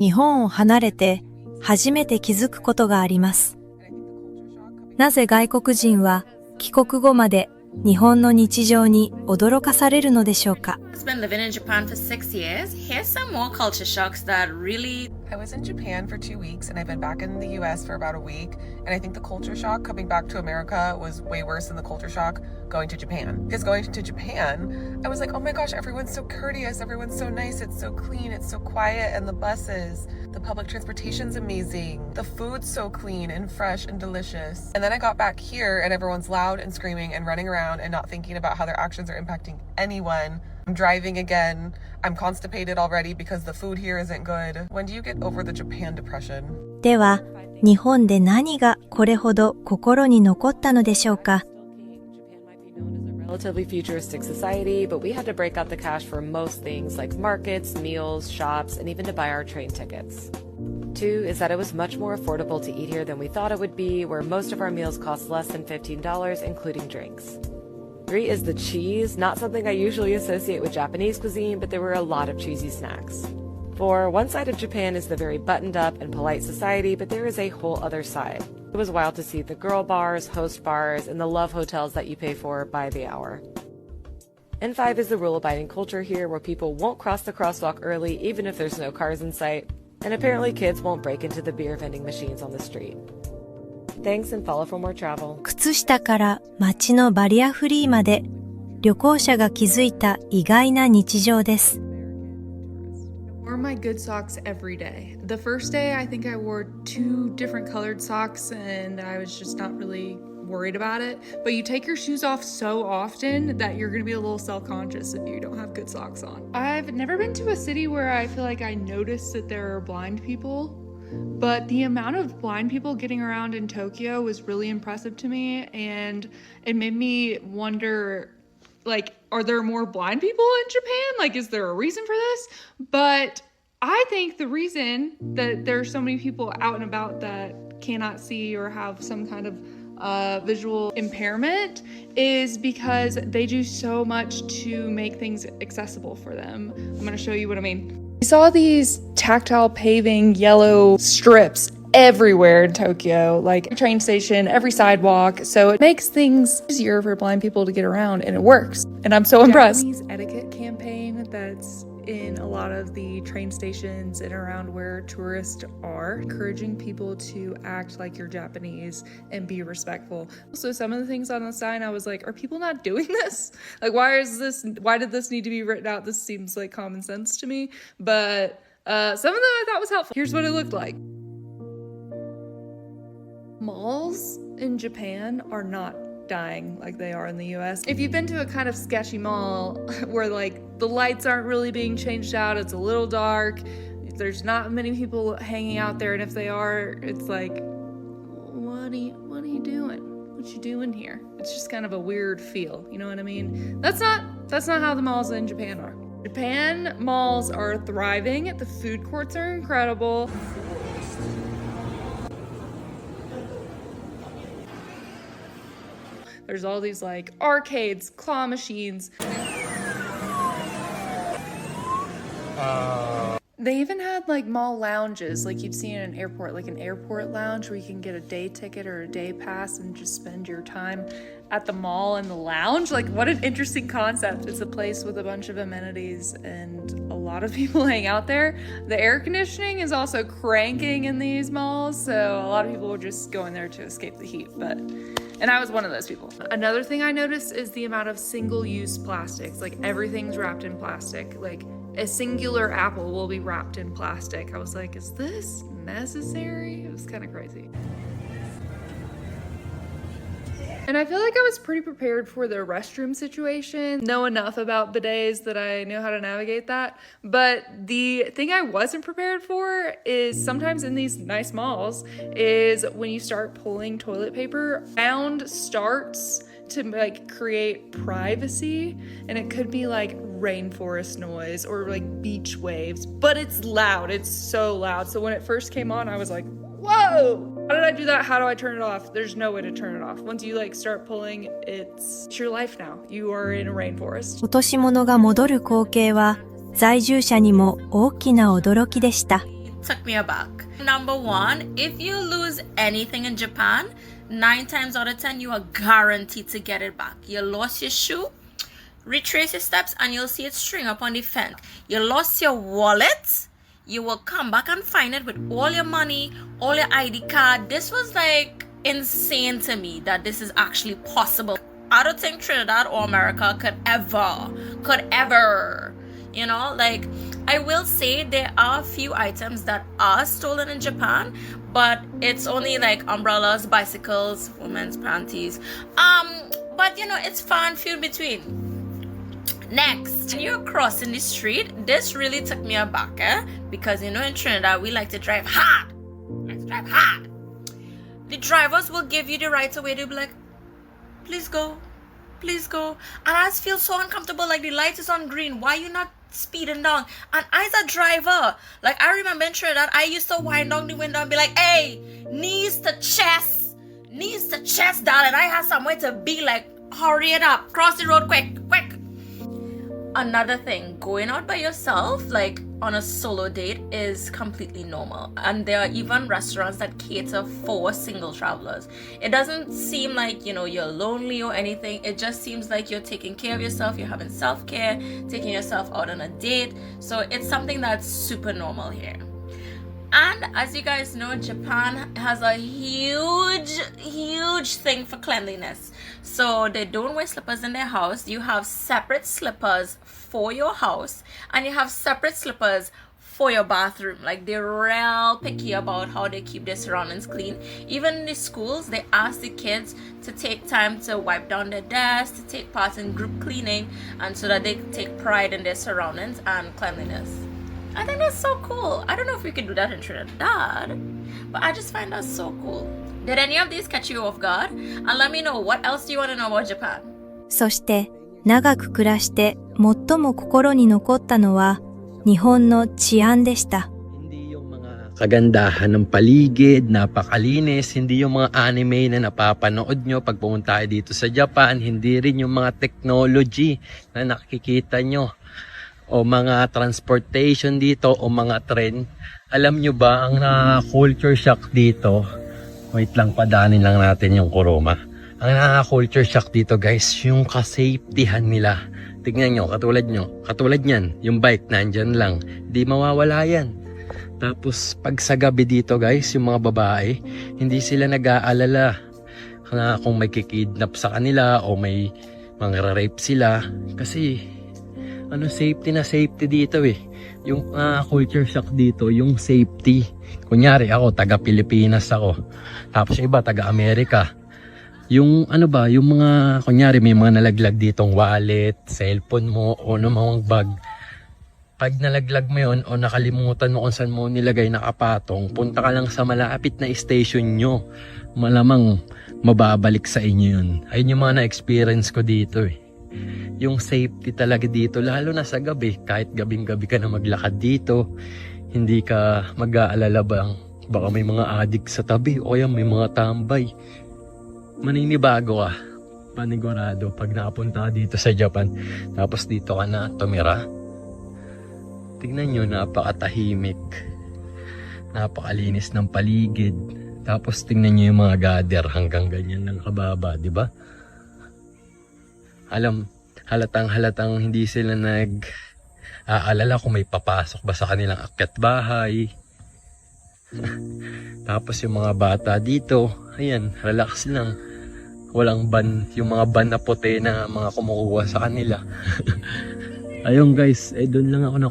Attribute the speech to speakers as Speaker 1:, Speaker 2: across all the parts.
Speaker 1: 日本を離れて初めて気づくことがあります。なぜ外国人は帰国後まで日本の日常に驚かされるのでしょうか。
Speaker 2: I was in Japan for 2 weeks and I've been back in the US for about a week, and I think the culture shock coming back to America was way worse than the culture shock going to Japan. Because going to Japan, I was like, oh my gosh, everyone's so courteous, everyone's so nice, it's so clean, it's so quiet, and the buses, the public transportation's amazing, the food's so clean and fresh and delicious. And then I got back here and everyone's loud and screaming and running around and not thinking about how their actions are impacting anyone. I'm driving again. I'm constipated already because the food here isn't good. When do you get over the Japan depression?
Speaker 1: では、日本で何がこれほど心に残ったのでしょうか。
Speaker 3: Relatively futuristic society, but we had to break out the cash for most things like markets, meals, shops, and even to buy our train tickets. 2 is that it was much more affordable to eat here than we thought it would be, where most of our meals cost less than $15, including drinks. 3 is the cheese, not something I usually associate with Japanese cuisine, but there were a lot of cheesy snacks. 4, one side of Japan is the very buttoned up and polite society, but there is a whole other side. It was wild to see the girl bars, host bars, and the love hotels that you pay for by the hour. And 5 is the rule-abiding culture here, where people won't cross the crosswalk early even if there's no cars in sight, and apparently kids won't break into the beer vending machines on the street. Thanks and follow for more travel.
Speaker 1: 靴下から街のバリアフリーまで、旅行者が気づいた意外な日常です。
Speaker 4: I wore my good socks every day. The first day, I think I wore 2 different colored socks and I was just not really worried about it. But you take your shoes off so often that you're going to be a little self-conscious if you don't have good socks on. I've never been to a city where I feel like I noticed that there are blind people. But the amount of blind people getting around in Tokyo was really impressive to me, and it made me wonder, like, are there more blind people in Japan? Like, is there a reason for this? But I think the reason that there's so many people out and about that cannot see or have some kind of visual impairment is because they do so much to make things accessible for them. I'm going to show you what I mean. We saw these tactile paving yellow strips everywhere in Tokyo, like every train station, every sidewalk. So it makes things easier for blind people to get around, and it works. And I'm so impressed. Japanese etiquette campaign that's in a lot of the train stations and around where tourists are, encouraging people to act like you're Japanese and be respectful. So some of the things on the sign, I was like, are people not doing this? Like, why did this need to be written out? This seems like common sense to me. But some of them I thought was helpful. Here's what it looked like. Malls in Japan are not dying like they are in the US. If you've been to a kind of sketchy mall where like the lights aren't really being changed out, it's a little dark, there's not many people hanging out there, and if they are, it's like, what are you doing? What you doing here? It's just kind of a weird feel, you know what I mean? That's not how the malls in Japan are. Japan malls are thriving, the food courts are incredible. There's all these like arcades, claw machines. They even had like mall lounges like you'd see in an airport, like an airport lounge where you can get a day ticket or a day pass and just spend your time at the mall in the lounge. Like, what an interesting concept. It's a place with a bunch of amenities and a lot of people hang out there. The air conditioning is also cranking in these malls, so a lot of people were just going there to escape the heat, and I was one of those people. Another thing I noticed is the amount of single-use plastics. Like, everything's wrapped in plastic. Like, a singular apple will be wrapped in plastic. I was like, is this necessary? It was kind of crazy. And I feel like I was pretty prepared for the restroom situation. Know enough about bidets that I know how to navigate that. But the thing I wasn't prepared for is sometimes in these nice malls is when you start pulling toilet paper, sound starts to like create privacy, and it could be like rainforest noise or like beach waves, but it's loud. It's so loud. So when it first came on, I was like, whoa, how did I do that? How do I turn it off? There's no way to turn it off. Once you like start pulling, it's your life now. You are in a rainforest.
Speaker 1: 落とし物が戻る光景は在住者にも大きな驚きでした。
Speaker 5: took me aback. Number one, if you lose anything in Japan, 9 times out of 10, you are guaranteed to get it back. You lost your shoe, retrace your steps, and you'll see it string up on the fence. You lost your wallet, you will come back and find it with all your money, all your ID card. This was like insane to me that this is actually possible. I don't think Trinidad or America could ever, you know, like, I will say there are a few items that are stolen in Japan, but it's only like umbrellas, bicycles, women's panties. But you know, it's far and few in between. Next, when you're crossing the street, this really took me aback, because you know, in Trinidad we like to drive hard. The drivers will give you the right of way. They'll be like, please go, and I just feel so uncomfortable, like the light is on green, why you not speeding down? And as a driver, like, I remember in Trinidad, I used to wind down the window and be like, hey, knees to chest, darling, I have somewhere to be, like, hurry it up, cross the road quick. Another thing, going out by yourself, like on a solo date, is completely normal, and there are even restaurants that cater for single travelers. It doesn't seem like, you know, you're lonely or anything. It just seems like you're taking care of yourself, you're having self-care, taking yourself out on a date. So it's something that's super normal here. And as you guys know, Japan has a huge thing for cleanliness. So they don't wear slippers in their house. You have separate slippers for your house, and you have separate slippers for your bathroom. Like, they're real picky about how they keep their surroundings clean. Even in the schools, they ask the kids to take time to wipe down their desks, to take part in group cleaning, and so that they take pride in their surroundings and cleanliness. I think that's so cool. I don't know if we could do that in Trinidad, but I just find that so cool. Did any of these catch you off guard? And let me know, what else do you want to know about Japan?
Speaker 1: そして、長く暮らして最も心に残ったのは日本の治安でした。
Speaker 6: Hindi yung mga kagandahan ng paligid, napakalinis, hindi yung mga anime na napapanood nyo pag pumunta kayo dito sa Japan, hindi rin yung mga technology na nakikita nyo, o mga transportation dito, o mga tren. Alam nyo ba, ang culture shock dito, wait lang, padaanin lang natin yung Kuruma. Ang culture shock dito, guys, yung ka-safetyhan nila. Tignan nyo, katulad nyan, yung bike nandyan lang, di mawawala yan. Tapos pag sa gabi dito, guys, yung mga babae, hindi sila nag-aalala na kung may kikidnap sa kanila o may mga-rape sila, kasi safety na safety dito eh. Yung culture shock dito, yung safety. Kunyari ako, taga Pilipinas ako, tapos yung iba taga Amerika. Yung yung mga, kunyari may mga nalaglag ditong wallet, cellphone mo, o namang bag. Pag nalaglag mo yun o nakalimutan mo kung saan mo nilagay nakapatong, punta ka lang sa malapit na station nyo. Malamang mababalik sa inyo yun. Ayun yung mga na-experience ko dito eh. Yung safety talaga dito, lalo na sa gabi, kahit gabing-gabi ka na maglakad dito, hindi ka mag-aalala baka may mga addict sa tabi o kaya may mga tambay. Maninibago ka, panigurado, pag nakapunta ka dito sa Japan, tapos dito ka na tumira. Tignan nyo, napakatahimik, napakalinis ng paligid, tapos tignan nyo yung mga gather hanggang ganyan ng kababa, di ba? Halatang hindi sila nag-aalala kung may papasok ba sa kanilang akyat bahay. Tapos yung mga bata dito, ayan, relax lang. Walang ban, yung mga ban na puti na mga kumukuha sa kanila. Ayun guys, doon lang ako na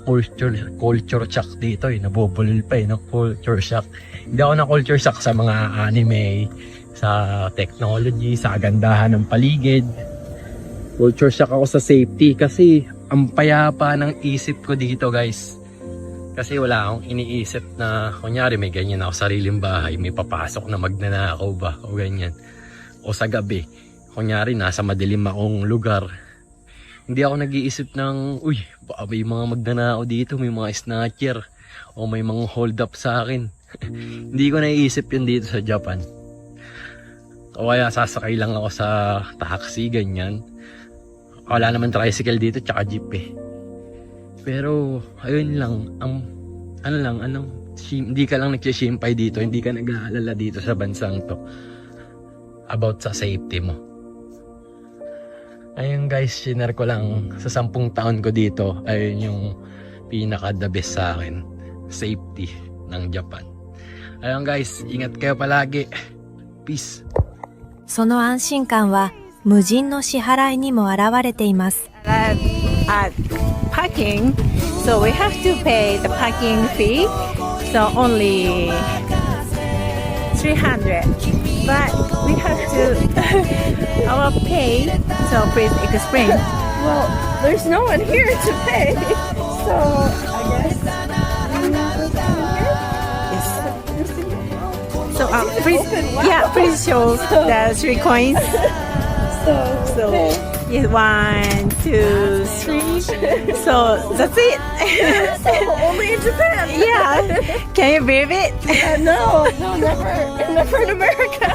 Speaker 6: culture shock dito eh. Nabubulol pa eh, culture shock. Hindi ako na culture shock sa mga anime, sa technology, sa kagandahan ng paligid. Culture shock ako sa safety kasi ang payapa ng isip ko dito guys. Kasi wala akong iniisip na kunyari may ganyan ako sariling bahay, may papasok na magnanakaw ba o ganyan. O sa gabi, kunyari nasa madilim akong lugar, hindi ako nag-iisip ng uy, baka may mga magnanakaw dito, may mga snatcher o may mga hold up sa akin. Hindi ko naiisip yun dito sa Japan. O kaya sasakay lang ako sa taxi, ganyan. Wala naman tricycle dito tsaka jeep eh. Pero ayun lang, hindi ka lang nagsisimpay dito, hindi ka nag-aalala dito sa bansang to about sa safety mo. Ayun guys, share ko lang sa 10 taon ko dito, ayun yung pinaka the best sa akin, safety ng Japan. Ayun guys, ingat kayo palagi. Peace.
Speaker 1: その安心感は無人の支払いにも現れています。
Speaker 7: At parking, so we have to pay the parking fee, so only 300, but we have to our pay, so please explain. Well, there's no one here to pay, so I guess yes. So please, yeah, please show the 3 coins. So yes, 1, 2, 3. So that's it.
Speaker 4: Only in Japan.
Speaker 7: Yeah. Can you believe it?
Speaker 4: No, never in America.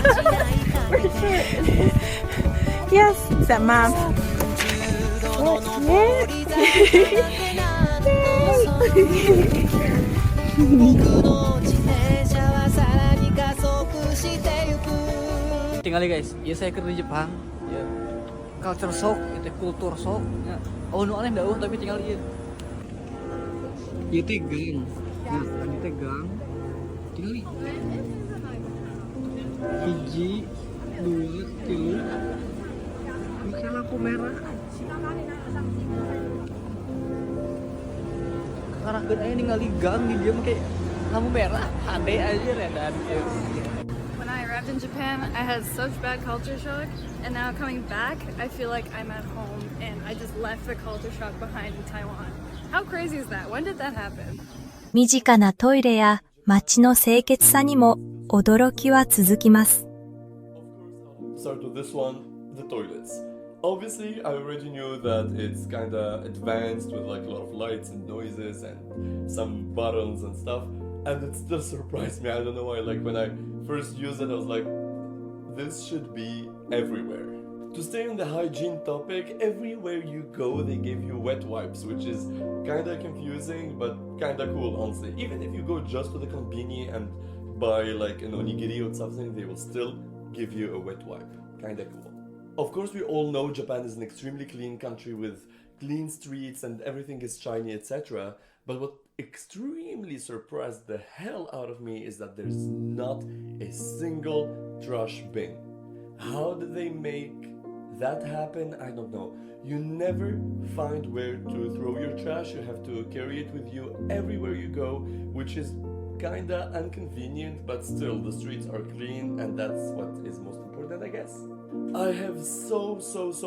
Speaker 4: For sure.
Speaker 7: Yes, that mom.
Speaker 8: Tinggali guys, ya saya kerja di Jepang, ya culture shock, itu kultur shock. Ya, oh nu aneh dauh tapi tinggal ieu. Ieu teh gang. Nah, tadi teh gang. Tinggali. 1, 2, 3. Ini lampu merah. Karahkeun aya ningali gang di dieu make lampu merah. Ande aja redan ieu.
Speaker 9: When I arrived in Japan, I had such bad culture shock, and now coming back, I feel like I'm at home and I just left the culture shock behind in Taiwan. How crazy is that? When did that happen?
Speaker 1: 身近なトイレや街の清潔さにも驚きは続きます。
Speaker 10: Start with this one, the toilets. Obviously, I already knew that it's kinda advanced with like a lot of lights and noises and some buttons and stuff, and it still surprised me. I don't know why. Like when I first used it, I was like, this should be everywhere. To stay on the hygiene topic, everywhere you go, they give you wet wipes, which is kinda confusing but kinda cool, honestly. Even if you go just to the konbini and buy like an onigiri or something, they will still give you a wet wipe. Kinda cool. Of course, we all know Japan is an extremely clean country with clean streets and everything is shiny, etc. But what extremely surprised the hell out of me is that there's not a single trash bin. How did they make that happen? I don't know. You never find where to throw your trash. You have to carry it with you everywhere you go, which is kinda inconvenient, but still the streets are clean and that's what is most important, I guess. I have so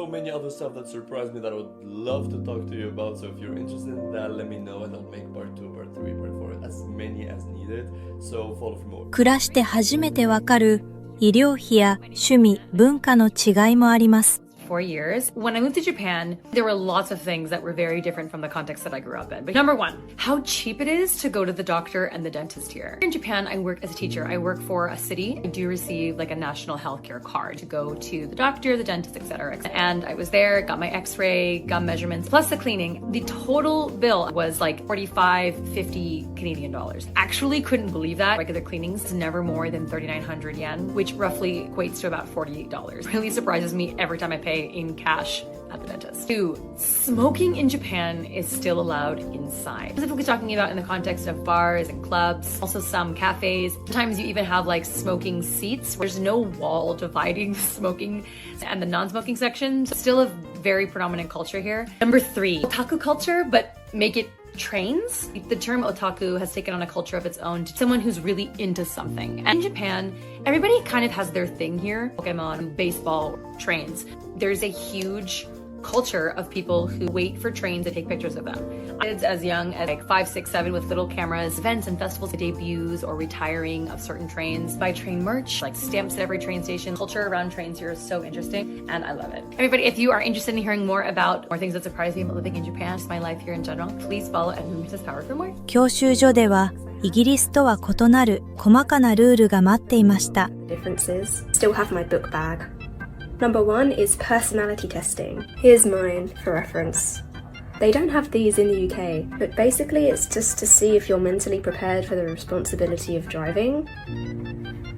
Speaker 10: many other stuff that surprised me that I would love to talk to you about, so if you're interested in that, let me know and I'll make part 2, part 3, part 4, as many as needed, so follow for more.
Speaker 1: 暮らして初めてわかる医療費や趣味、文化の違いもあります。
Speaker 11: 4 years. When I moved to Japan, there were lots of things that were very different from the context that I grew up in. But number one, how cheap it is to go to the doctor and the dentist here. In Japan, I work as a teacher. I work for a city. I do receive like a national healthcare card to go to the doctor, the dentist, etc. And I was there, got my x-ray, gum measurements, plus the cleaning. The total bill was like 45, 50 Canadian dollars. Actually couldn't believe that. Regular cleanings is never more than 3,900 yen, which roughly equates to about $48. Really surprises me every time I pay in cash at the dentist. 2, smoking in Japan is still allowed inside. Specifically talking about in the context of bars and clubs, also some cafes. Sometimes you even have like smoking seats. There's no wall dividing the smoking and the non-smoking section. Still a very predominant culture here. Number 3, otaku culture, but make it trains. The term otaku has taken on a culture of its own, to someone who's really into something. And in Japan, everybody kind of has their thing here. Pokemon, baseball, trains. There's a huge culture of people who wait for trains to take pictures of them. Kids as young as like 5, 6, 7 with little cameras, events and festivals, debuts or retiring of certain trains, buy train merch, like stamps at every train station. Culture around trains here is so interesting and I love it. Everybody, if you are interested in hearing more about more things that surprise me about living in Japan, just my life here in general, please follow at Mumisa's Power for more.
Speaker 1: 教習所ではイギリスとは異なる細かなルールが待っていました。
Speaker 12: Differences. Still have my book bag. Number 1 is personality testing. Here's mine for reference. They don't have these in the UK, but basically it's just to see if you're mentally prepared for the responsibility of driving.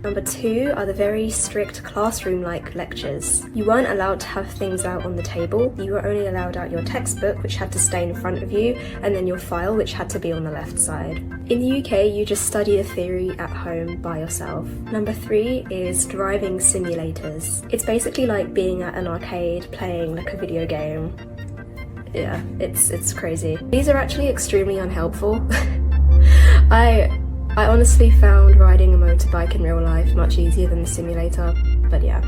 Speaker 12: Number 2 are the very strict classroom-like lectures. You weren't allowed to have things out on the table. You were only allowed out your textbook, which had to stay in front of you, and then your file, which had to be on the left side. In the UK, you just study the theory at home by yourself. Number 3 is driving simulators. It's basically like being at an arcade playing like a video game. Yeah, it's crazy. These are actually extremely unhelpful. I honestly found riding a motorbike in real life much easier than the simulator, but yeah.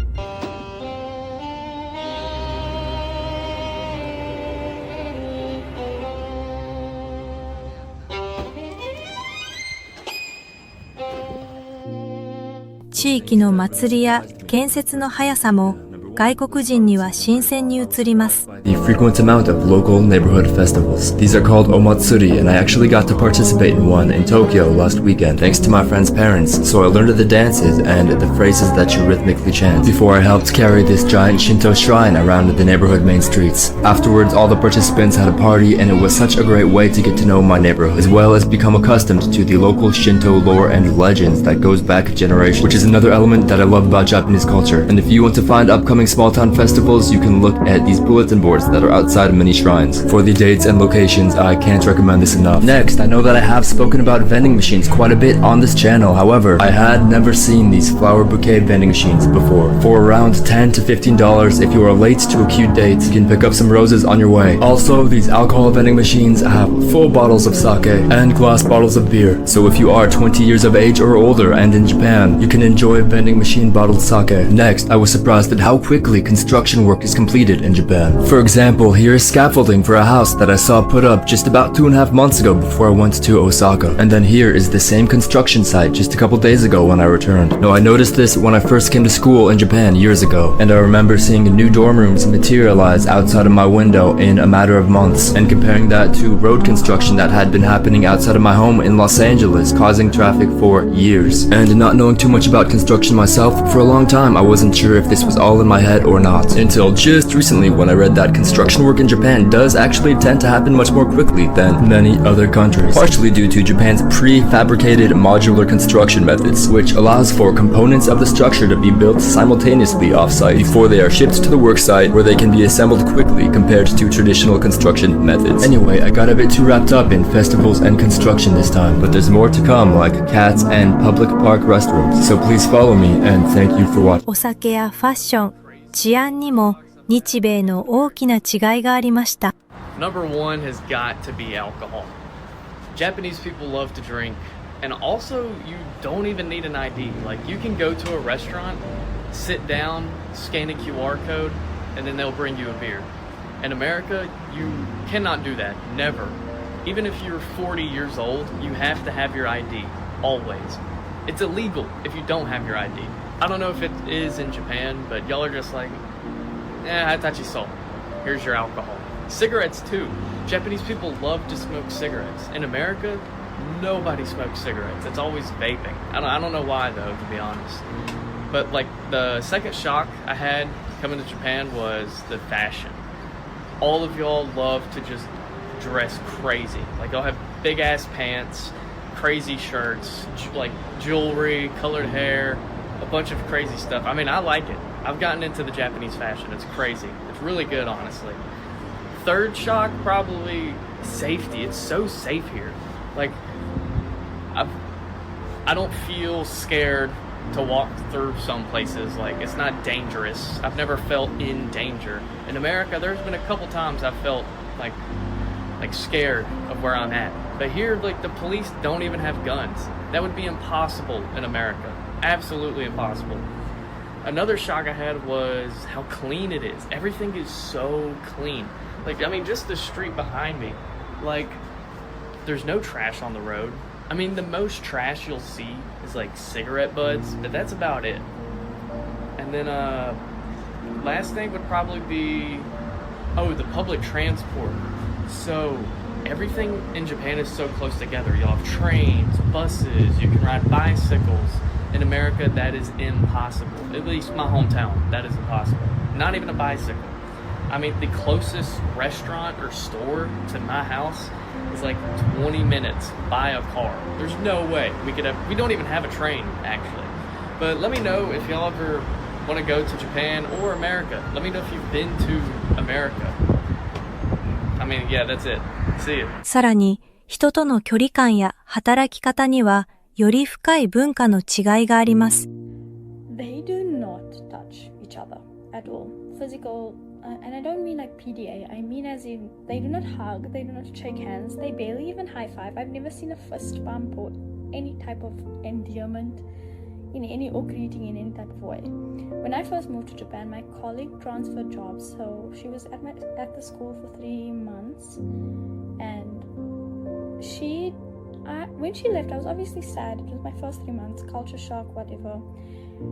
Speaker 1: 地域の祭りや建設の速さも外国人には新鮮に映ります。
Speaker 13: The frequent amount of local neighborhood festivals. These are called omatsuri, and I actually got to participate in one in Tokyo last weekend, thanks to my friend's parents. So I learned the dances and the phrases that you rhythmically chant before I helped carry this giant Shinto shrine around the neighborhood main streets. Afterwards, all the participants had a party, and it was such a great way to get to know my neighborhood, as well as become accustomed to the local Shinto lore and legends that goes back generations, which is another element that I love about Japanese culture. And if you want to find upcoming small-town festivals, you can look at these bulletin boards that are outside of many shrines. For the dates and locations, I can't recommend this enough. Next, I know that I have spoken about vending machines quite a bit on this channel. However, I had never seen these flower bouquet vending machines before. For around $10 to $15, if you are late to a cute date, you can pick up some roses on your way. Also, these alcohol vending machines have full bottles of sake and glass bottles of beer. So if you are 20 years of age or older and in Japan, you can enjoy vending machine bottled sake. Next, I was surprised at how quickly construction work is completed in Japan. For example, here is scaffolding for a house that I saw put up just about 2.5 months ago before I went to Osaka. And then here is the same construction site just a couple days ago when I returned. Now, I noticed this when I first came to school in Japan years ago, and I remember seeing new dorm rooms materialize outside of my window in a matter of months, and comparing that to road construction that had been happening outside of my home in Los Angeles, causing traffic for years. And not knowing too much about construction myself, for a long time I wasn't sure if this was all in my head or not, until just recently when I read that construction work in Japan does actually tend to happen much more quickly than many other countries, partially due to Japan's prefabricated modular construction methods, which allows for components of the structure to be built simultaneously off-site before they are shipped to the work site, where they can be assembled quickly compared to traditional construction methods. Anyway, I got a bit too wrapped up in festivals and construction this time, but there's more to come, like cats and public park restrooms, so please follow me and thank you for watching.
Speaker 1: お酒やファッション、治安にも日米の大きな違いがありました。
Speaker 14: Number one has got to be alcohol. Japanese people love to drink, and also you don't even need an ID. Like, you can go to a restaurant, sit down, scan a QR code, and then they'll bring you a beer. In America, you cannot do that. Never. Even if you're 40 years old, you have to have your ID. Always. It's illegal if you don't have your ID. I don't know if it is in Japan, but y'all are just like, hatachi so. Here's your alcohol. Cigarettes too. Japanese people love to smoke cigarettes. In America, nobody smokes cigarettes. It's always vaping. I don't know why though, to be honest. But like, the second shock I had coming to Japan was the fashion. All of y'all love to just dress crazy. Like, y'all have big ass pants, crazy shirts, like jewelry, colored hair, a bunch of crazy stuff. I mean, I like it. I've gotten into the Japanese fashion. It's crazy. It's really good, honestly. Third shock, probably safety. It's so safe here. Like, I don't feel scared to walk through some places. Like, it's not dangerous. I've never felt in danger. In America, there's been a couple times I felt like scared of where I'm at. But here, like, the police don't even have guns. That would be impossible in America. Absolutely impossible. Another shock I had was how clean it is. Everything is so clean. Like, I mean, just the street behind me, like, there's no trash on the road. I mean, the most trash you'll see is like cigarette butts, but that's about it. And then last thing would probably be, the public transport. So everything in Japan is so close together. You'll have trains, buses, you can ride bicycles. In America, that is impossible. At least my hometown, that is impossible. Not even a bicycle. I mean, the closest restaurant or store to my house is like 20 minutes by a car. There's no way we don't even have a train, actually. But let me know if y'all ever want to go to Japan or America. Let me know if you've been to America. I mean, yeah, that's it. See you.
Speaker 1: さらに、人との距離感や働き方には、より深い文化の違いがあります。
Speaker 15: They do not touch each other at all. Physical, and I don't mean like PDA, I mean as in they do not hug, they do not shake hands, they barely even high five. I've never seen a fist bump or any type of endearment in any or greeting in any type of way. When I first moved to Japan, my colleague transferred jobs, so she was at the school for 3 months, and when she left, I was obviously sad. It was my first 3 months, culture shock, whatever.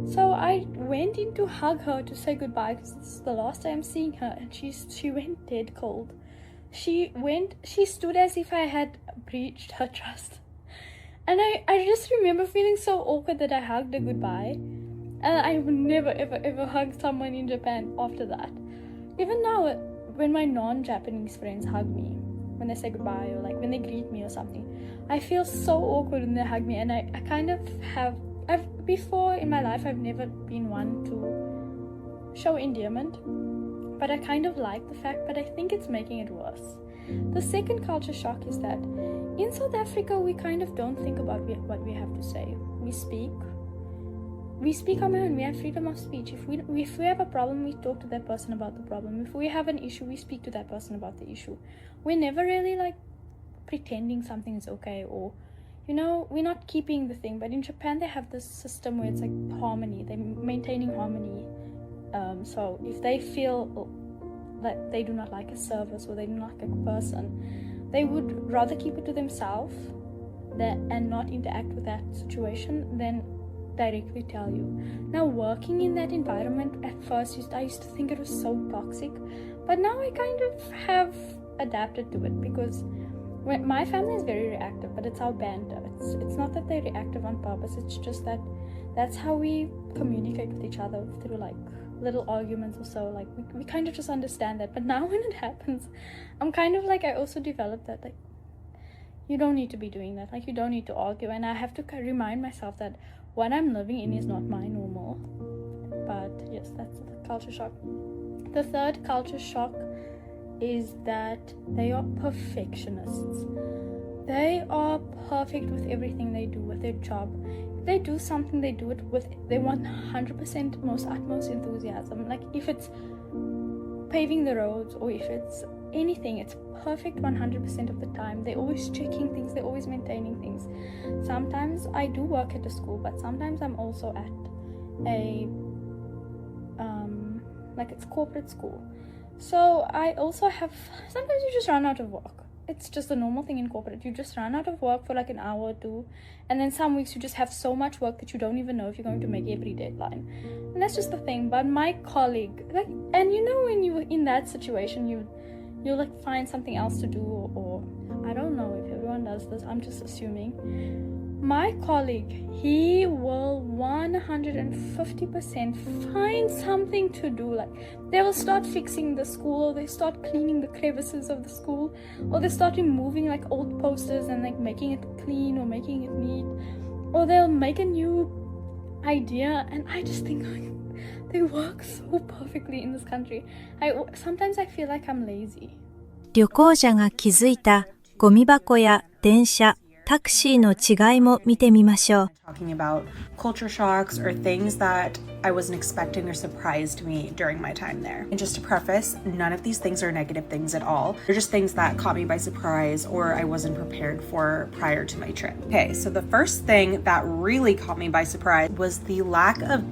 Speaker 15: So I went in to hug her to say goodbye because this is the last time I'm seeing her, and she went dead cold. She stood as if I had breached her trust. And I just remember feeling so awkward that I hugged her goodbye. And I would never ever hug someone in Japan after that. Even now, when my non-Japanese friends hug me, when they say goodbye or like when they greet me or something, I feel so awkward when they hug me, and I kind of before in my life I've never been one to show endearment, but I kind of like the fact, but I think it's making it worse. The second culture shock is that in South Africa we kind of don't think about what we have to say. We speak our mind. We have freedom of speech. If we have a problem, we talk to that person about the problem. If we have an issue, we speak to that person about the issue. We're never really like pretending something is okay, or we're not keeping the thing. But in Japan they have this system where it's like harmony. They're maintaining harmony. So if they feel that they do not like a service or they do not like a person, they would rather keep it to themselves and not interact with that situation than directly tell you. Now, working in that environment at first, I used to think it was so toxic, but now I kind of have adapted to it, because my family is very reactive, but it's our banter. It's not that they're reactive on purpose, it's just that that's how we communicate with each other, through like little arguments or so. Like we kind of just understand that. But now when it happens, I'm kind of like, I also developed that, like, you don't need to be doing that, like you don't need to argue, and I have to remind myself that what I'm living in is not my normal. But yes, that's the culture shock. The third culture shock is that they are perfectionists. They are perfect with everything they do, with their job. If they do something, they do it with their 100% utmost enthusiasm. Like if it's paving the roads or if it's anything, it's perfect 100% of the time. They're always checking things, they're always maintaining things. Sometimes I do work at a school, but sometimes I'm also at a like it's corporate school. So I also have, sometimes you just run out of work. It's just a normal thing in corporate. You just run out of work for like an hour or two, and then some weeks you just have so much work that you don't even know if you're going to make every deadline. And that's just the thing. But my colleague, like, and when you're in that situation, you like find something else to do, or I don't know if everyone does this, I'm just assuming. My colleague, he will 150% find something to do. Like they will start fixing the school, or they start cleaning the crevices of the school, or they start removing like old posters and like making it clean or making it neat, or they'll make a new idea. And I just think like, they work so perfectly in this country. Sometimes I feel like I'm lazy.
Speaker 1: 旅行者が気づいたゴミ箱や電車、タクシーの違いも見てみましょう。
Speaker 16: Talking about culture shocks or things that I wasn't expecting or surprised me during my time there. And just to preface, none of these things are negative things at all. They're just things that caught me by surprise or I wasn't prepared for prior to my trip. Okay, so the first thing that really caught me by surprise was the lack of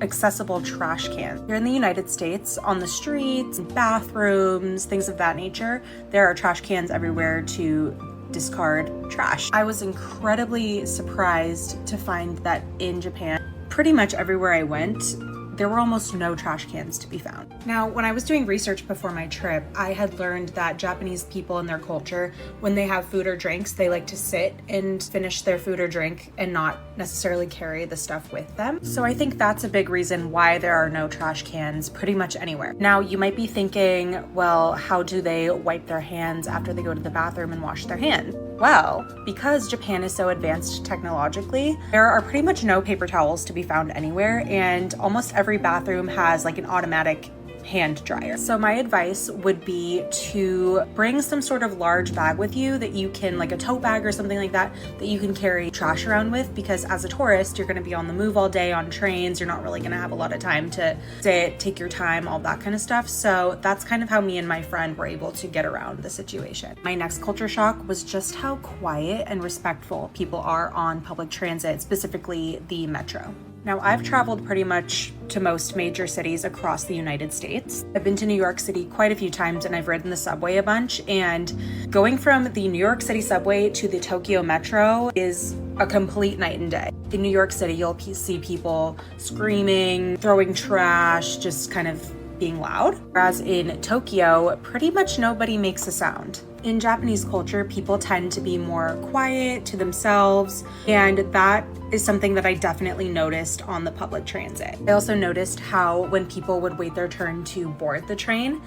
Speaker 16: accessible trash cans. Here in the United States, on the streets, bathrooms, things of that nature, there are trash cans everywhere to discard trash. I was incredibly surprised to find that in Japan, pretty much everywhere I went, there were almost no trash cans to be found. Now, when I was doing research before my trip, I had learned that Japanese people in their culture, when they have food or drinks, they like to sit and finish their food or drink and not necessarily carry the stuff with them. So I think that's a big reason why there are no trash cans pretty much anywhere. Now, you might be thinking, well, how do they wipe their hands after they go to the bathroom and wash their hands? Well, because Japan is so advanced technologically, there are pretty much no paper towels to be found anywhere, and almost every bathroom has like an automatic hand dryer. So my advice would be to bring some sort of large bag with you that you can, like a tote bag or something like that, that you can carry trash around with, because as a tourist, you're going to be on the move all day on trains. You're not really going to have a lot of time to sit, take your time, all that kind of stuff. So that's kind of how me and my friend were able to get around the situation. My next culture shock was just how quiet and respectful people are on public transit, specifically the metro. Now, I've traveled pretty much to most major cities across the United States. I've been to New York City quite a few times, and I've ridden the subway a bunch, and going from the New York City subway to the Tokyo metro is a complete night and day. In New York City, you'll see people screaming, throwing trash, just kind of being loud. Whereas in Tokyo, pretty much nobody makes a sound. In Japanese culture, people tend to be more quiet to themselves, and that is something that I definitely noticed on the public transit. I also noticed how when people would wait their turn to board the train,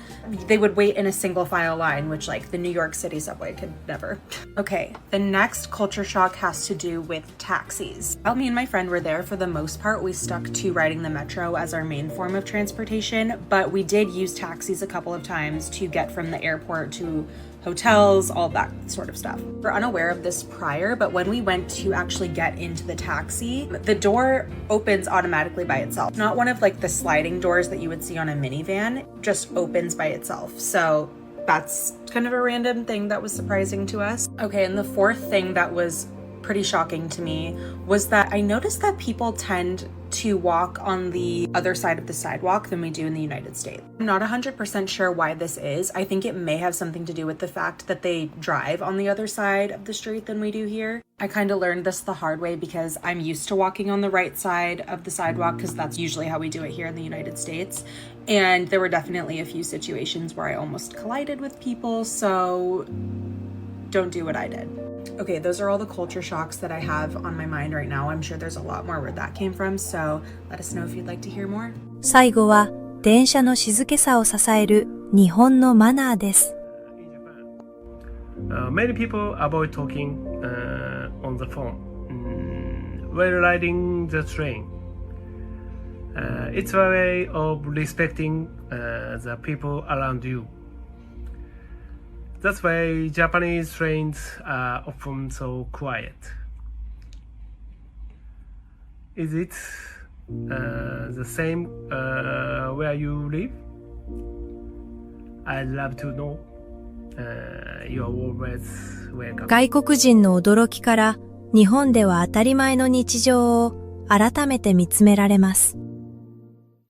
Speaker 16: they would wait in a single file line, which like the New York City subway could never. Okay, the next culture shock has to do with taxis. While me and my friend were there, for the most part, we stuck to riding the metro as our main form of transportation, but we did use taxis a couple of times to get from the airport to hotels, all that sort of stuff. We're unaware of this prior, but when we went to actually get into the taxi, the door opens automatically by itself. Not one of like the sliding doors that you would see on a minivan, it just opens by itself. So that's kind of a random thing that was surprising to us. Okay, and the fourth thing that was pretty shocking to me was that I noticed that people tend to walk on the other side of the sidewalk than we do in the United States. I'm not 100% sure why this is. I think it may have something to do with the fact that they drive on the other side of the street than we do here. I kind of learned this the hard way because I'm used to walking on the right side of the sidewalk because that's usually how we do it here in the United States. And there were definitely a few situations where I almost collided with people, so don't do what I did. Okay, those are all the culture shocks that I have on my mind right now. I'm sure there's a lot more where that came from, so let us know if you'd like to hear more.
Speaker 1: 最後は電車の静けさを支える日本のマナーです。
Speaker 17: Many people avoid talking on the phone while riding the train. It's a way of respecting the people around you. That's why Japanese trains are often so quiet. Is it the same where you live? I'd love to know. You're always welcome.
Speaker 1: 外国人の驚きから日本では当たり前の日常を改めて見つめられます。